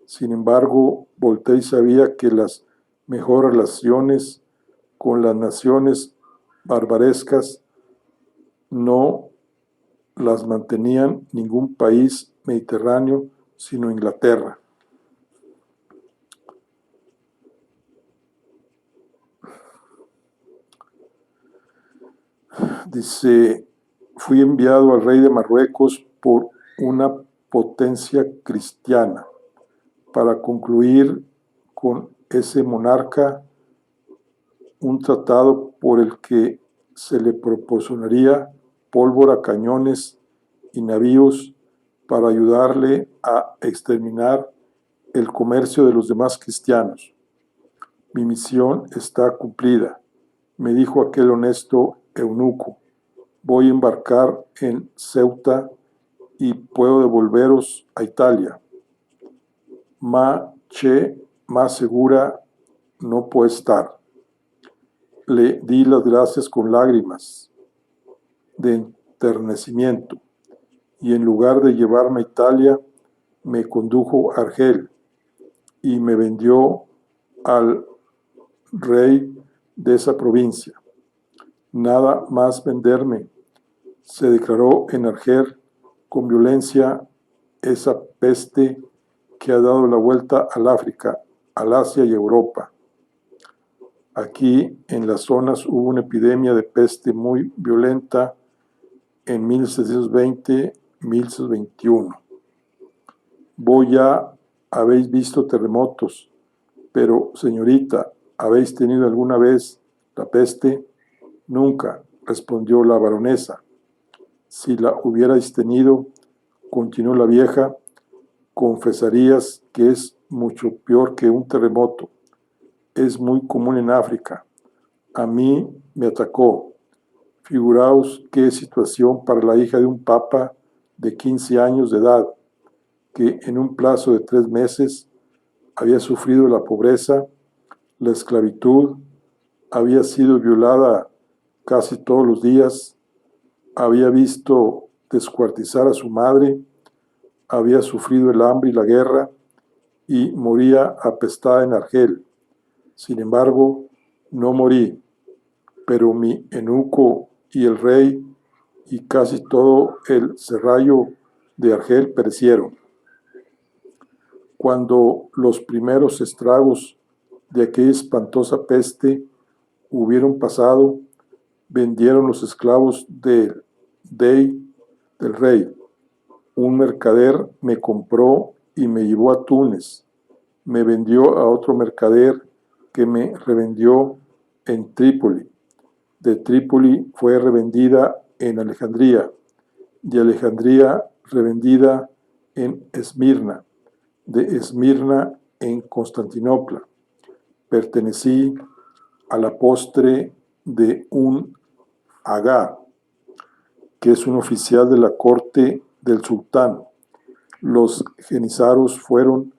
Sin embargo, Voltaire sabía que las mejores relaciones con las naciones barbarescas no las mantenían ningún país mediterráneo, sino Inglaterra. Dice, fui enviado al rey de Marruecos por una potencia cristiana para concluir con ese monarca un tratado por el que se le proporcionaría pólvora, cañones y navíos para ayudarle a exterminar el comercio de los demás cristianos. Mi misión está cumplida, me dijo aquel honesto eunuco. Voy a embarcar en Ceuta y puedo devolveros a Italia. Más segura no puede estar. Le di las gracias con lágrimas de enternecimiento y en lugar de llevarme a Italia, me condujo a Argel y me vendió al rey de esa provincia. Nada más venderme, se declaró en Argel con violencia esa peste que ha dado la vuelta al África, al Asia y Europa. Aquí en las zonas hubo una epidemia de peste muy violenta en 1720-1721. Vos ya habéis visto terremotos, pero señorita, ¿habéis tenido alguna vez la peste? Nunca, respondió la baronesa. Si la hubierais tenido, continuó la vieja, confesarías que es mucho peor que un terremoto. Es muy común en África. A mí me atacó. Figuraos qué situación para la hija de un papa de 15 años de edad, que en un plazo de 3 meses había sufrido la pobreza, la esclavitud, había sido violada casi todos los días, había visto descuartizar a su madre, había sufrido el hambre y la guerra y moría apestada en Argel. Sin embargo, no morí, pero mi eunuco y el rey y casi todo el serrallo de Argel perecieron. Cuando los primeros estragos de aquella espantosa peste hubieron pasado, vendieron los esclavos del rey. Un mercader me compró y me llevó a Túnez. Me vendió a otro mercader que me revendió en Trípoli. De Trípoli fue revendida en Alejandría, de Alejandría revendida en Esmirna, de Esmirna en Constantinopla. Pertenecí a la postre de un agá, que es un oficial de la corte del sultán. Los jenízaros fueron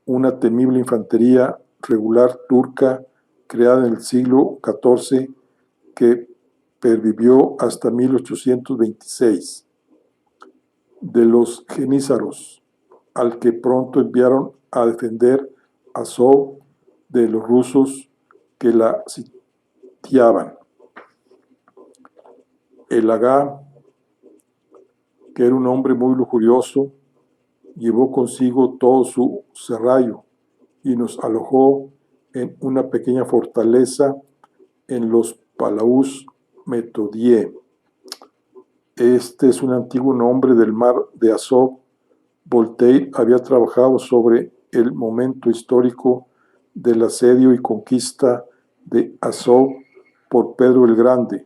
una temible infantería regular turca creada en el siglo XIV que pervivió hasta 1826. De los jenízaros, al que pronto enviaron a defender a Azov de los rusos que la sitiaban. El agá, que era un hombre muy lujurioso, llevó consigo todo su serrallo y nos alojó en una pequeña fortaleza en los Palaus Metodie. Este es un antiguo nombre del mar de Azov. Voltaire había trabajado sobre el momento histórico del asedio y conquista de Azov por Pedro el Grande,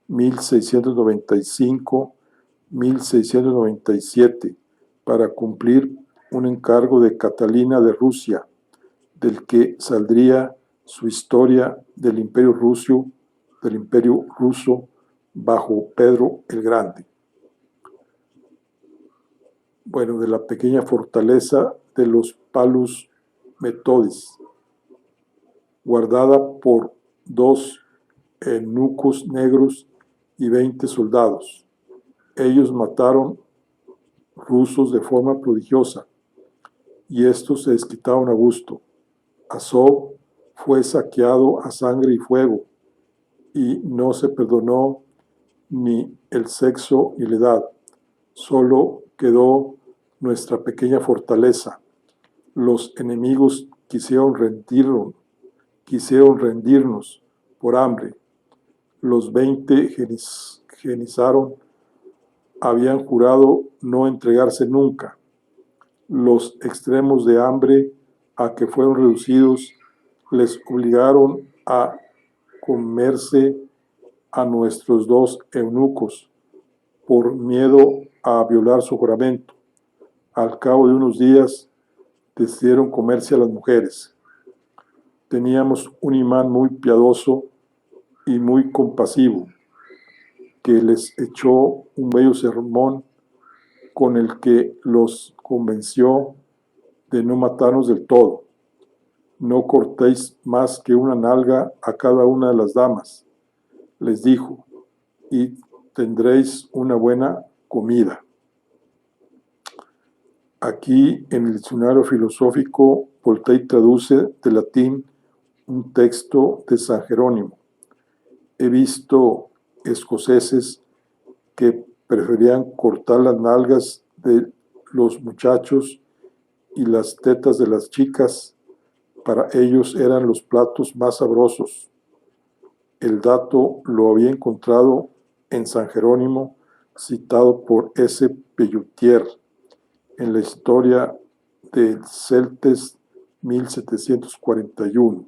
1695-1697, para cumplir un encargo de Catalina de Rusia, del que saldría su historia del Imperio Ruso bajo Pedro el Grande. Bueno, de la pequeña fortaleza de los Palus Metodis, guardada por 2 eunucos negros y 20 soldados. Ellos mataron rusos de forma prodigiosa, y estos se desquitaron a gusto. Azov fue saqueado a sangre y fuego, y no se perdonó ni el sexo ni la edad. Solo quedó nuestra pequeña fortaleza. Los enemigos quisieron rendirnos por hambre. Los 20 genizaron habían jurado no entregarse nunca. Los extremos de hambre a que fueron reducidos les obligaron a comerse a nuestros 2 eunucos por miedo a violar su juramento. Al cabo de unos días decidieron comerse a las mujeres. Teníamos un imán muy piadoso y muy compasivo, que les echó un bello sermón con el que los convenció de no matarnos del todo. No cortéis más que una nalga a cada una de las damas, les dijo, y tendréis una buena comida. Aquí, en el diccionario filosófico, Voltaire traduce del latín un texto de San Jerónimo. He visto escoceses que preferían cortar las nalgas de los muchachos y las tetas de las chicas. Para ellos eran los platos más sabrosos. El dato lo había encontrado en San Jerónimo, citado por S. Pelloutier en la historia de Celtes 1741.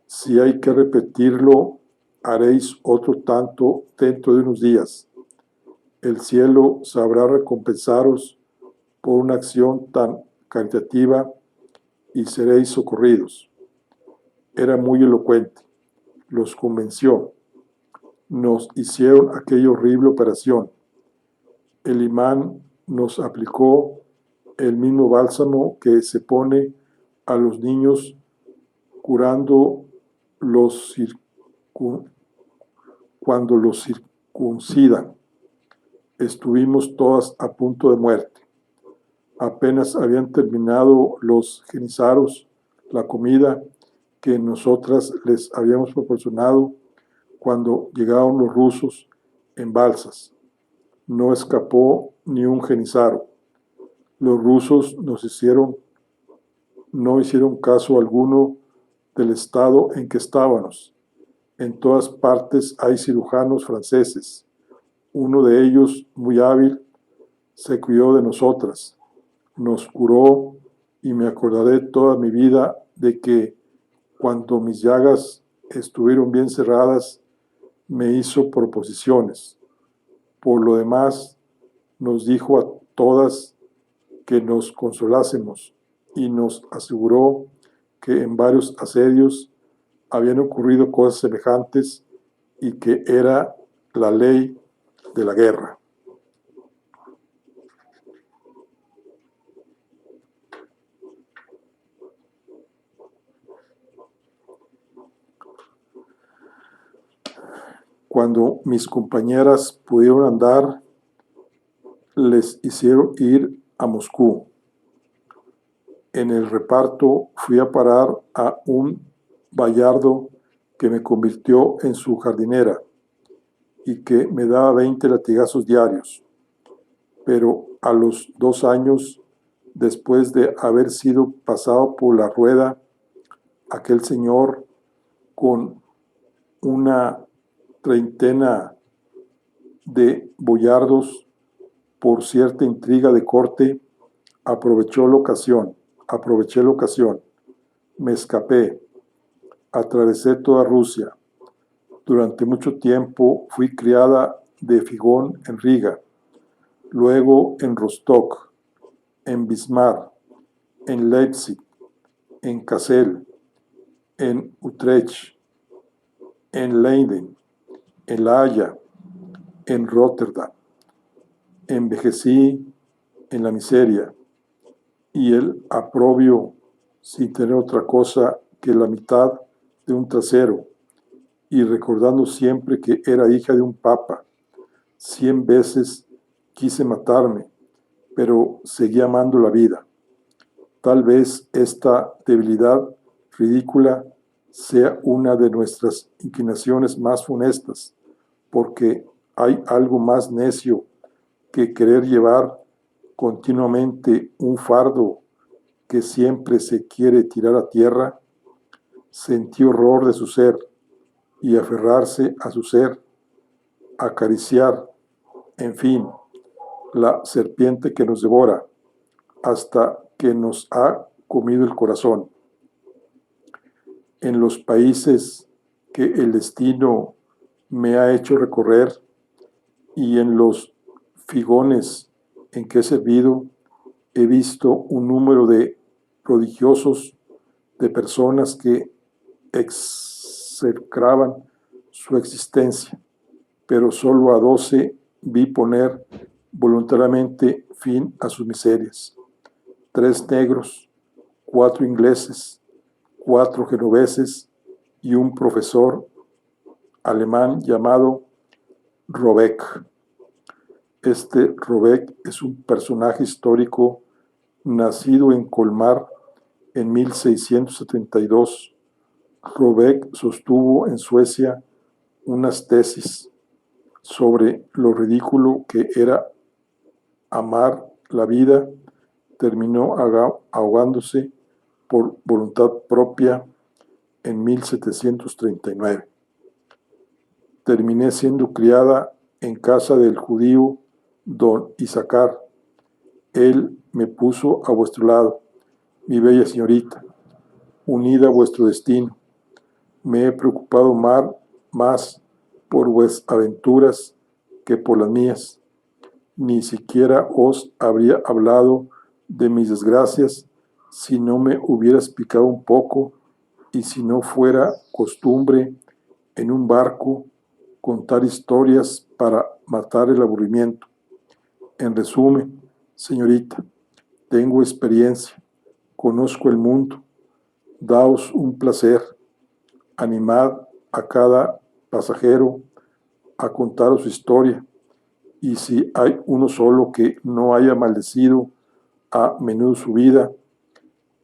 Si hay que repetirlo, haréis otro tanto dentro de unos días. El cielo sabrá recompensaros por una acción tan caritativa y seréis socorridos. Era muy elocuente. Los convenció. Nos hicieron aquella horrible operación. El imán nos aplicó el mismo bálsamo que se pone a los niños cuando los circuncidan. Estuvimos todas a punto de muerte. Apenas habían terminado los jenízaros la comida que nosotras les habíamos proporcionado cuando llegaron los rusos en balsas. No escapó ni un jenízaro. Los rusos no hicieron caso alguno del estado en que estábamos. En todas partes hay cirujanos franceses. Uno de ellos, muy hábil, se cuidó de nosotras. Nos curó y me acordaré toda mi vida de que cuando mis llagas estuvieron bien cerradas, me hizo proposiciones. Por lo demás, nos dijo a todas que nos consolásemos y nos aseguró que en varios asedios habían ocurrido cosas semejantes y que era la ley de la guerra. Cuando mis compañeras pudieron andar, les hicieron ir a Moscú. En el reparto fui a parar a un bayardo que me convirtió en su jardinera y que me daba 20 latigazos diarios. pero a los 2 años, después de haber sido pasado por la rueda, aquel señor con una treintena de boyardos, por cierta intriga de corte, aproveché la ocasión, me escapé, atravesé toda Rusia. Durante mucho tiempo fui criada de figón en Riga, luego en Rostock, en Wismar, en Leipzig, en Kassel, en Utrecht, en Leiden, en La Haya, en Rotterdam. Envejecí en la miseria y el aprobio sin tener otra cosa que la mitad de un trasero, y recordando siempre que era hija de un papa. 100 veces quise matarme, pero seguí amando la vida. Tal vez esta debilidad ridícula sea una de nuestras inclinaciones más funestas, porque hay algo más necio que querer llevar continuamente un fardo que siempre se quiere tirar a tierra. Sentí horror de su ser y aferrarse a su ser, acariciar, en fin, la serpiente que nos devora hasta que nos ha comido el corazón. En los países que el destino me ha hecho recorrer y en los figones en que he servido, he visto un número de prodigiosos de personas que execraban su existencia, pero solo a 12 vi poner voluntariamente fin a sus miserias. 3 negros, 4 ingleses, 4 genoveses y un profesor alemán llamado Robeck. Este Robeck es un personaje histórico nacido en Colmar en 1672. Robeck sostuvo en Suecia unas tesis sobre lo ridículo que era amar la vida. Terminó ahogándose por voluntad propia en 1739. Terminé siendo criada en casa del judío don Isaacar. Él me puso a vuestro lado, mi bella señorita, unida a vuestro destino. Me he preocupado más por vuestras aventuras que por las mías. Ni siquiera os habría hablado de mis desgracias si no me hubieras picado un poco y si no fuera costumbre en un barco contar historias para matar el aburrimiento. En resumen, señorita, tengo experiencia, conozco el mundo, daos un placer, animad a cada pasajero a contaros su historia, y si hay uno solo que no haya maldecido a menudo su vida,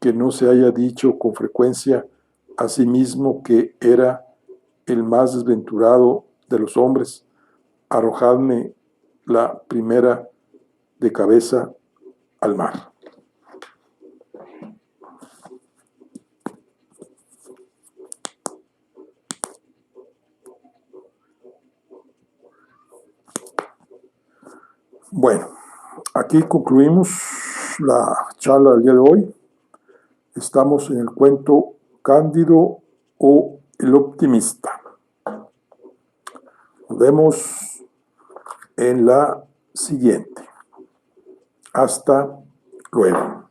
que no se haya dicho con frecuencia a sí mismo que era el más desventurado de los hombres, arrojadme la primera de cabeza al mar. Bueno, aquí concluimos la charla del día de hoy. Estamos en el cuento Cándido o el optimista. Nos vemos en la siguiente. Hasta luego.